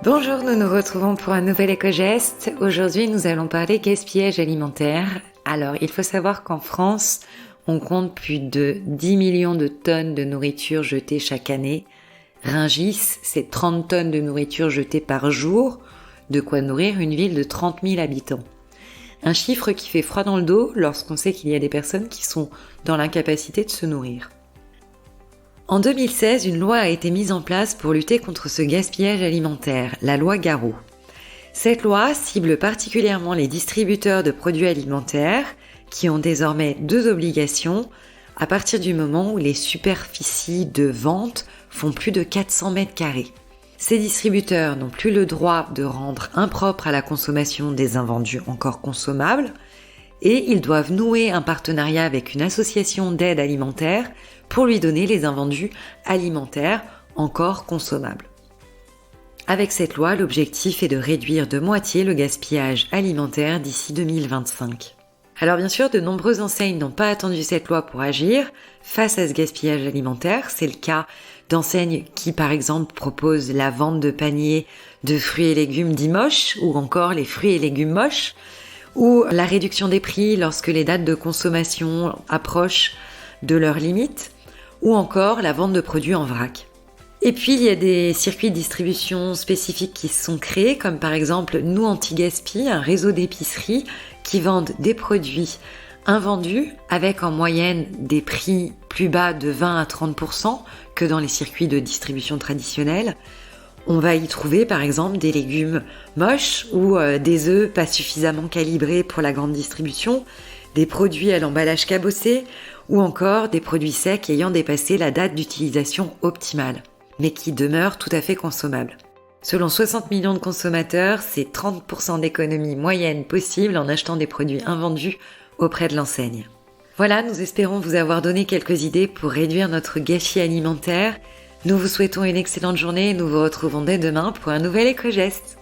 Bonjour, nous nous retrouvons pour un nouvel éco-geste. Aujourd'hui, nous allons parler gaspillage alimentaire. Alors, il faut savoir qu'en France, on compte plus de 10 millions de tonnes de nourriture jetée chaque année. Rungis, c'est 30 tonnes de nourriture jetée par jour, de quoi nourrir une ville de 30 000 habitants. Un chiffre qui fait froid dans le dos lorsqu'on sait qu'il y a des personnes qui sont dans l'incapacité de se nourrir. En 2016, une loi a été mise en place pour lutter contre ce gaspillage alimentaire, la loi Garot. Cette loi cible particulièrement les distributeurs de produits alimentaires qui ont désormais deux obligations à partir du moment où les superficies de vente font plus de 400 mètres carrés. Ces distributeurs n'ont plus le droit de rendre impropres à la consommation des invendus encore consommables et ils doivent nouer un partenariat avec une association d'aide alimentaire pour lui donner les invendus alimentaires encore consommables. Avec cette loi, l'objectif est de réduire de moitié le gaspillage alimentaire d'ici 2025. Alors bien sûr, de nombreuses enseignes n'ont pas attendu cette loi pour agir face à ce gaspillage alimentaire. C'est le cas d'enseignes qui, par exemple, proposent la vente de paniers de fruits et légumes dits moches ou encore les fruits et légumes moches, ou la réduction des prix lorsque les dates de consommation approchent de leurs limites, ou encore la vente de produits en vrac. Et puis il y a des circuits de distribution spécifiques qui se sont créés, comme par exemple Nous Anti-Gaspi, un réseau d'épiceries qui vendent des produits invendus avec en moyenne des prix plus bas de 20 à 30% que dans les circuits de distribution traditionnels. On va y trouver par exemple des légumes moches ou des œufs pas suffisamment calibrés pour la grande distribution, des produits à l'emballage cabossé ou encore des produits secs ayant dépassé la date d'utilisation optimale, mais qui demeurent tout à fait consommables. Selon 60 millions de consommateurs, c'est 30% d'économie moyenne possible en achetant des produits invendus auprès de l'enseigne. Voilà, nous espérons vous avoir donné quelques idées pour réduire notre gâchis alimentaire. Nous vous souhaitons une excellente journée et nous vous retrouvons dès demain pour un nouvel éco-geste.